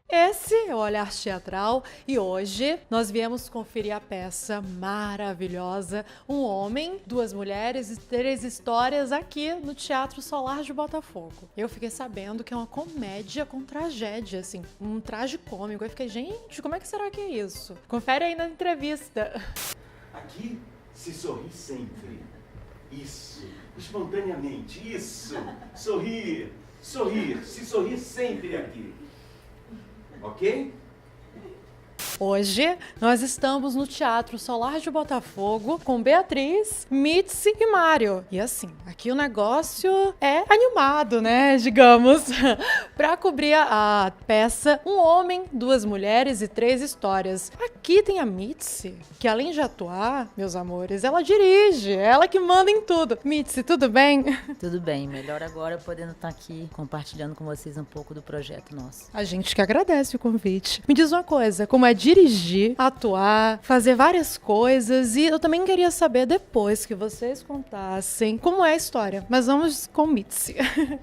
Esse é o Olhar Teatral e hoje nós viemos conferir a peça maravilhosa Um Homem, Duas Mulheres e Três Histórias aqui no Teatro Solar de Botafogo. Eu fiquei sabendo que é uma comédia com tragédia, assim, um tragicômico. Eu fiquei, gente, como é que será que é isso? Confere aí na entrevista. Aqui se sorri sempre. Isso. Espontaneamente. Isso. Sorrir. Sorrir. Se sorrir sempre aqui. Ok? Hoje nós estamos no Teatro Solar de Botafogo com Beatriz, Mitzi e Mário. E assim, aqui o negócio é animado, né, digamos, para cobrir a peça Um Homem, Duas Mulheres e Três Histórias. Aqui tem a Mitzi, que além de atuar, meus amores, ela dirige, ela que manda em tudo. Mitzi, tudo bem? Tudo bem, melhor agora podendo estar aqui compartilhando com vocês um pouco do projeto nosso. A gente que agradece o convite. Me diz uma coisa, como é dirigir, atuar, fazer várias coisas, e eu também queria saber depois que vocês contassem como é a história. Mas vamos com Mitzi.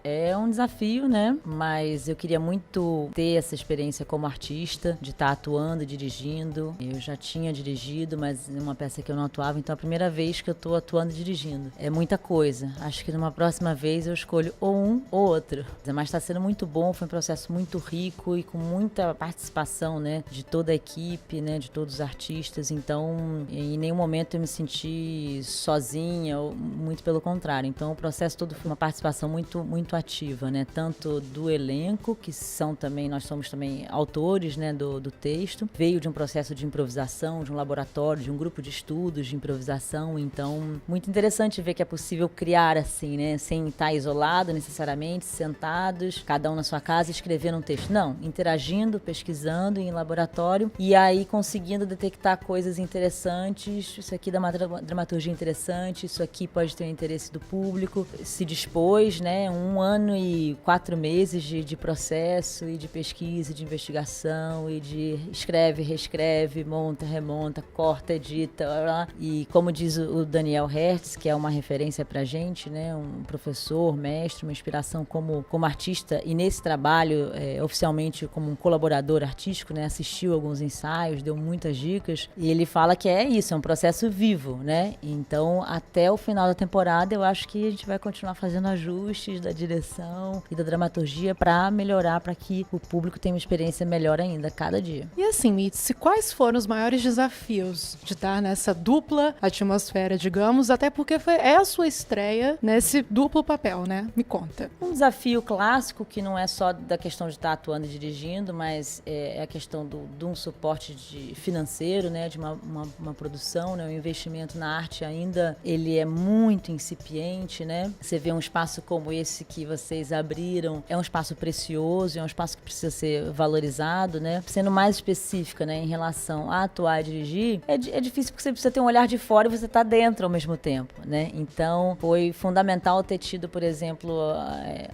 É um desafio, né? Mas eu queria muito ter essa experiência como artista, de estar atuando, dirigindo. Eu já tinha dirigido, mas em uma peça que eu não atuava, então é a primeira vez que eu tô atuando e dirigindo. É muita coisa. Acho que numa próxima vez eu escolho ou um ou outro. Mas está sendo muito bom, foi um processo muito rico e com muita participação, né? De toda a equipe, né, de todos os artistas, então em nenhum momento eu me senti sozinha, ou muito pelo contrário. Então o processo todo foi uma participação muito ativa, né, tanto do elenco, que são também, nós somos também autores, né, do texto, veio de um processo de improvisação, de um laboratório, de um grupo de estudos de improvisação, então muito interessante ver que é possível criar assim, né, sem estar isolado necessariamente, sentados, cada um na sua casa, escrevendo um texto. Não, interagindo, pesquisando em laboratório, e aí conseguindo detectar coisas interessantes. Isso aqui dá uma dramaturgia interessante, isso aqui pode ter o interesse do público. Se dispôs, né, 1 ano e 4 meses de processo e de pesquisa, de investigação e de escreve, reescreve, monta, remonta, corta, edita, blá, blá. E como diz o Daniel Hertz, que é uma referência pra gente, né, um professor, mestre, uma inspiração como artista, e nesse trabalho oficialmente como um colaborador artístico, né, assistiu alguns ensaios, deu muitas dicas, e ele fala que é isso, é um processo vivo, né? Então, até o final da temporada, eu acho que a gente vai continuar fazendo ajustes da direção e da dramaturgia para melhorar, para que o público tenha uma experiência melhor ainda, cada dia. E assim, Mitzi, quais foram os maiores desafios de estar nessa dupla atmosfera, digamos, até porque é a sua estreia nesse duplo papel, né? Me conta. Um desafio clássico, que não é só da questão de estar atuando e dirigindo, mas é a questão de um suporte financeiro, né, de uma produção, né, o investimento na arte ainda, ele é muito incipiente, né, você vê um espaço como esse que vocês abriram, é um espaço precioso, é um espaço que precisa ser valorizado, né, sendo mais específica, né, em relação a atuar e dirigir, é difícil porque você precisa ter um olhar de fora e você tá dentro ao mesmo tempo, né, então foi fundamental ter tido, por exemplo,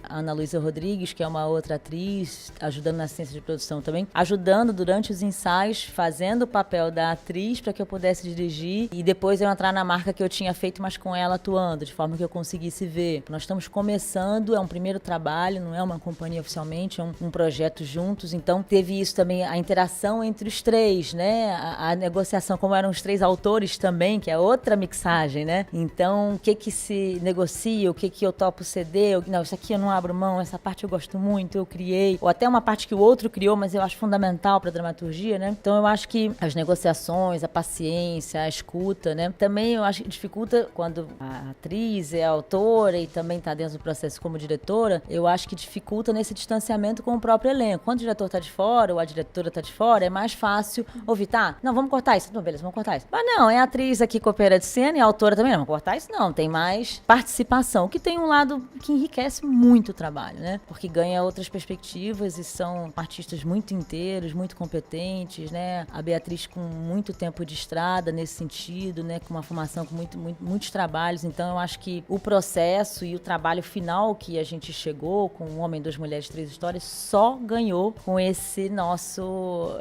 a Ana Luísa Rodrigues, que é uma outra atriz, ajudando na assistência de produção também, ajudando durante os ensaios, fazendo o papel da atriz para que eu pudesse dirigir e depois eu entrar na marca que eu tinha feito, mas com ela atuando, de forma que eu conseguisse ver. Nós estamos começando, é um primeiro trabalho, não é uma companhia oficialmente, é um projeto juntos, então teve isso também, a interação entre os três, né, a negociação, como eram os 3 autores também, que é outra mixagem, né, então o que se negocia, o que eu topo ceder, não, isso aqui eu não abro mão, essa parte eu gosto muito, eu criei, ou até uma parte que o outro criou, mas eu acho fundamental para a dramaturgia, né? Então eu acho que as negociações, a paciência, a escuta, né? Também eu acho que dificulta quando a atriz é a autora e também está dentro do processo como diretora, eu acho que dificulta nesse distanciamento com o próprio elenco. Quando o diretor está de fora ou a diretora está de fora, é mais fácil ouvir, tá? Não, vamos cortar isso. Não, beleza, vamos cortar isso. Mas não, é a atriz aqui coopera de cena e a autora também, não, vamos cortar isso não, tem mais participação, que tem um lado que enriquece muito o trabalho, né? Porque ganha outras perspectivas e são artistas muito inteiros, muito competentes, artes, né? A Beatriz com muito tempo de estrada nesse sentido, né? Com uma formação com muitos trabalhos. Então, eu acho que o processo e o trabalho final que a gente chegou com Um Homem, Duas Mulheres, Três Histórias só ganhou com esse nosso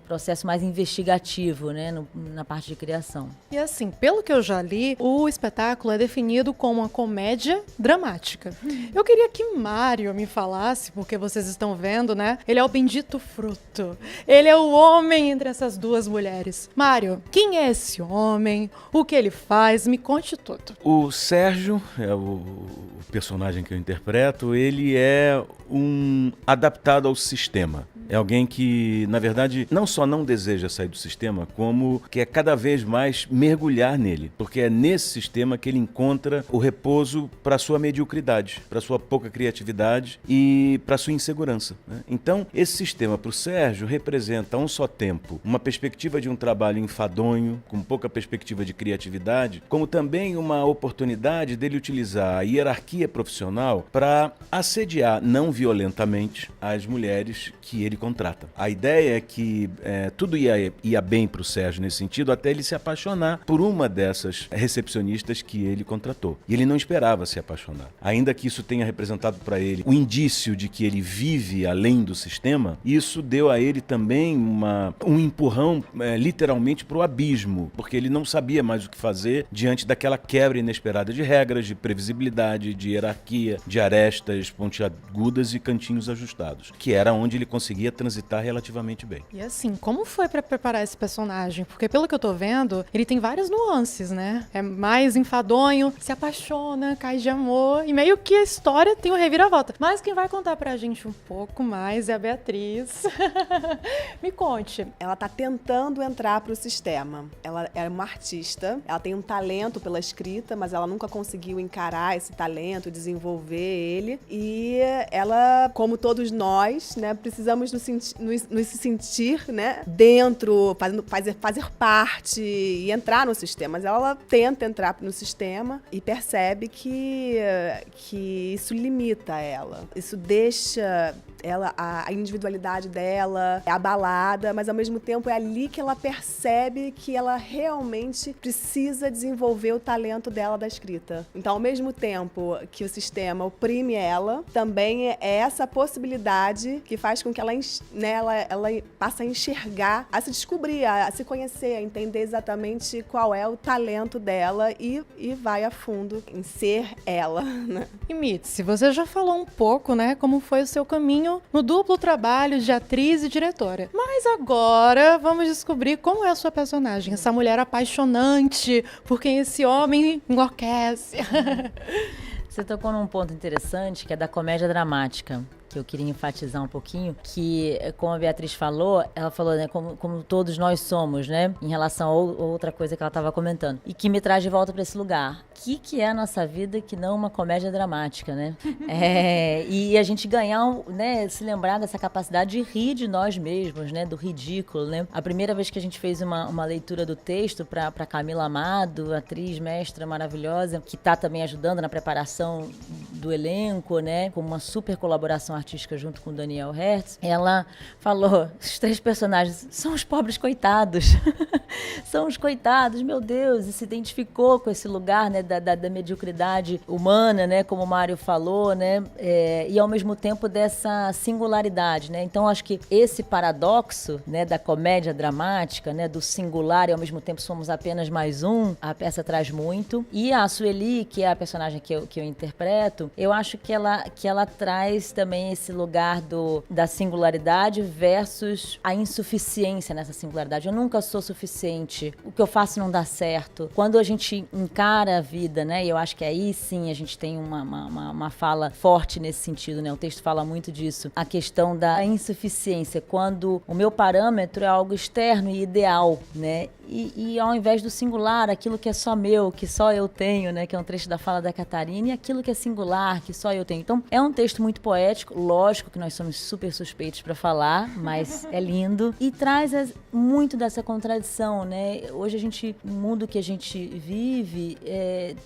processo mais investigativo, né? Na parte de criação. E assim, pelo que eu já li, o espetáculo é definido como uma comédia dramática. Eu queria que Mário me falasse, porque vocês estão vendo, né? Ele é o bendito fruto. Ele é o homem entre essas duas mulheres. Mário, quem é esse homem? O que ele faz? Me conte tudo. O Sérgio, é o personagem que eu interpreto, ele é um adaptado ao sistema. É alguém que, na verdade, não só não deseja sair do sistema, como quer cada vez mais mergulhar nele. Porque é nesse sistema que ele encontra o repouso para sua mediocridade, para sua pouca criatividade e para sua insegurança, né? Então, esse sistema para o Sérgio representa, a um só tempo, uma perspectiva de um trabalho enfadonho, com pouca perspectiva de criatividade, como também uma oportunidade dele utilizar a hierarquia profissional para assediar, não violentamente, as mulheres que ele contrata. A ideia é que tudo ia bem para o Sérgio nesse sentido, até ele se apaixonar por uma dessas recepcionistas que ele contratou. E ele não esperava se apaixonar. Ainda que isso tenha representado para ele um indício de que ele vive além do sistema, isso deu a ele também um empurrão literalmente para o abismo, porque ele não sabia mais o que fazer diante daquela quebra inesperada de regras, de previsibilidade, de hierarquia, de arestas pontiagudas e cantinhos ajustados, que era onde ele conseguia transitar relativamente bem. E assim, como foi pra preparar esse personagem? Porque pelo que eu tô vendo, ele tem várias nuances, né? É mais enfadonho, se apaixona, cai de amor, e meio que a história tem uma reviravolta. Mas quem vai contar pra gente um pouco mais é a Beatriz. Me conte. Ela tá tentando entrar pro sistema. Ela é uma artista, ela tem um talento pela escrita, mas ela nunca conseguiu encarar esse talento, desenvolver ele. E ela, como todos nós, né, precisamos nos sentir, né, dentro, fazer parte e entrar no sistema. Mas ela tenta entrar no sistema e percebe que isso limita ela. Isso deixa ela, a individualidade dela é abalada, mas ao mesmo tempo é ali que ela percebe que ela realmente precisa desenvolver o talento dela da escrita. Então, ao mesmo tempo que o sistema oprime ela, também é essa possibilidade que faz com que ela passe a enxergar, a se descobrir, a se conhecer, a entender exatamente qual é o talento dela e vai a fundo em ser ela, né? E Mitzi, você já falou um pouco, né, como foi o seu caminho no duplo trabalho de atriz e diretora. Mas agora vamos descobrir como é a sua personagem, essa mulher apaixonante por quem esse homem enlouquece. Você tocou num ponto interessante, que é da comédia dramática, que eu queria enfatizar um pouquinho, que, como a Beatriz falou, ela falou, né, como todos nós somos, né, em relação a outra coisa que ela estava comentando, e que me traz de volta para esse lugar. O que é a nossa vida que não uma comédia dramática, né? E a gente ganhar, né, se lembrar dessa capacidade de rir de nós mesmos, né, do ridículo, né? A primeira vez que a gente fez uma leitura do texto para Camila Amado, atriz, mestra maravilhosa, que está também ajudando na preparação do elenco, né, com uma super colaboração artística junto com o Daniel Hertz, ela falou, os três personagens são os pobres coitados. São os coitados, meu Deus, e se identificou com esse lugar, né, da mediocridade humana, né, como o Mário falou, né, e ao mesmo tempo dessa singularidade, né. Então acho que esse paradoxo, né, da comédia dramática, né, do singular e ao mesmo tempo somos apenas mais um, a peça traz muito. E a Sueli, que é a personagem que eu interpreto, eu acho que ela traz também esse lugar da singularidade versus a insuficiência nessa singularidade. Eu nunca sou suficiente, o que eu faço não dá certo. Quando a gente encara a vida, né, e eu acho que aí sim a gente tem uma fala forte nesse sentido, né, o texto fala muito disso, a questão da insuficiência, quando o meu parâmetro é algo externo e ideal, né, e ao invés do singular, aquilo que é só meu, que só eu tenho, né, que é um trecho da fala da Catarina, e aquilo que é singular, que só eu tenho. Então, é um texto muito poético, lógico que nós somos super suspeitos para falar, mas é lindo, e traz muito dessa contradição, né? Hoje no mundo que a gente vive,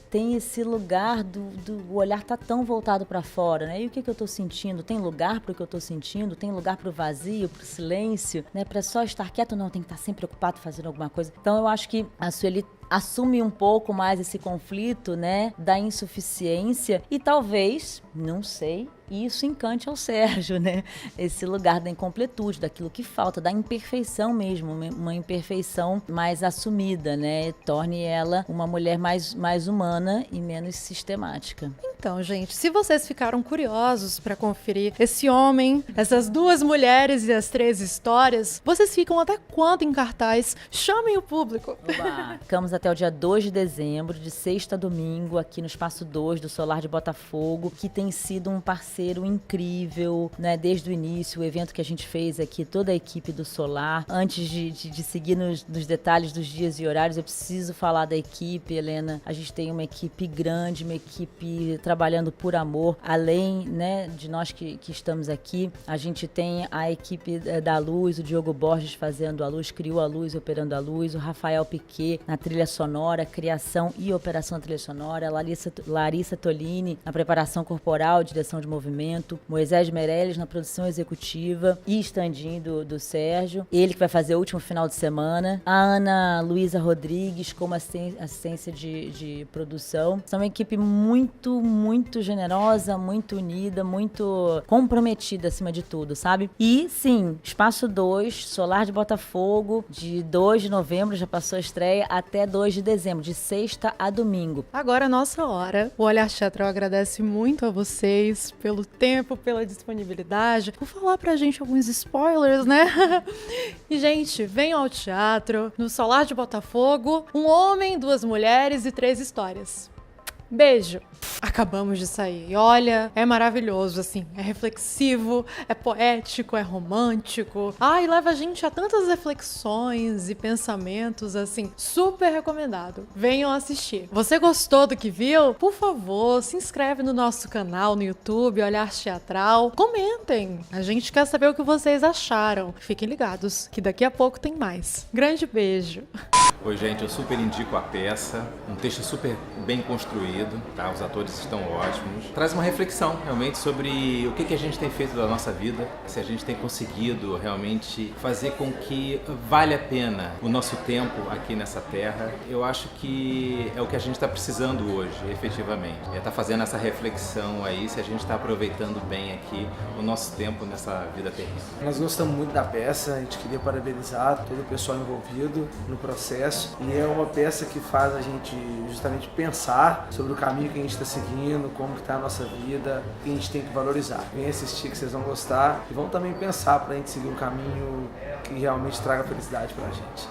tem esse lugar do olhar tá tão voltado para fora, né? E o que eu tô sentindo? Tem lugar para o que eu tô sentindo? Tem lugar para o vazio, para o silêncio, né? Para só estar quieto? Não, tem que estar sempre ocupado fazendo alguma coisa. Então eu acho que a Sueli assume um pouco mais esse conflito, né, da insuficiência e talvez, não sei, isso encante ao Sérgio, né? Esse lugar da incompletude, daquilo que falta, da imperfeição mesmo, uma imperfeição mais assumida, né? Torne ela uma mulher mais humana e menos sistemática. Então, gente, se vocês ficaram curiosos para conferir esse homem, essas duas mulheres e as 3 histórias, vocês ficam até quando em cartaz? Chamem o público. Oba. Ficamos até o dia 2 de dezembro, de sexta a domingo, aqui no Espaço 2 do Solar de Botafogo, que tem sido um parceiro incrível, né? Desde o início, o evento que a gente fez aqui, toda a equipe do Solar. Antes de seguir nos detalhes dos dias e horários, eu preciso falar da equipe, Helena. A gente tem uma equipe grande, uma equipe trabalhando por amor, além, né, de nós que estamos aqui. A gente tem a equipe da Luz, o Diogo Borges fazendo a luz, criou a luz, operando a luz, o Rafael Piquet na trilha sonora, criação e operação da trilha sonora, Larissa Tolini na preparação corporal, direção de movimento, Moisés Meirelles na produção executiva e stand-in do Sérgio, ele que vai fazer o último final de semana, a Ana Luísa Rodrigues como assistência de produção. São uma equipe muito generosa, muito unida, muito comprometida acima de tudo, sabe? E sim, Espaço 2, Solar de Botafogo, de 2 de novembro, já passou a estreia, até 2 de dezembro, de sexta a domingo. Agora é a nossa hora. O Olhar Teatral agradece muito a vocês pelo tempo, pela disponibilidade, por falar pra gente alguns spoilers, né? E, gente, venham ao teatro, no Solar de Botafogo, um homem, 2 mulheres e 3 histórias. Beijo! Acabamos de sair. E olha, é maravilhoso, assim. É reflexivo, é poético, é romântico. E leva a gente a tantas reflexões e pensamentos, assim. Super recomendado. Venham assistir. Você gostou do que viu? Por favor, se inscreve no nosso canal no YouTube, Olhar Teatral. Comentem. A gente quer saber o que vocês acharam. Fiquem ligados, que daqui a pouco tem mais. Grande beijo! Oi, gente, eu super indico a peça, um texto super bem construído, tá? Os atores estão ótimos. Traz uma reflexão, realmente, sobre o que a gente tem feito da nossa vida, se a gente tem conseguido realmente fazer com que vale a pena o nosso tempo aqui nessa terra. Eu acho que é o que a gente está precisando hoje, efetivamente. É estar fazendo essa reflexão aí, se a gente está aproveitando bem aqui o nosso tempo nessa vida terrena. Nós gostamos muito da peça, a gente queria parabenizar todo o pessoal envolvido no processo. E é uma peça que faz a gente justamente pensar sobre o caminho que a gente está seguindo, como que está a nossa vida, que a gente tem que valorizar. Vem assistir que vocês vão gostar e vão também pensar para a gente seguir um caminho que realmente traga felicidade para a gente.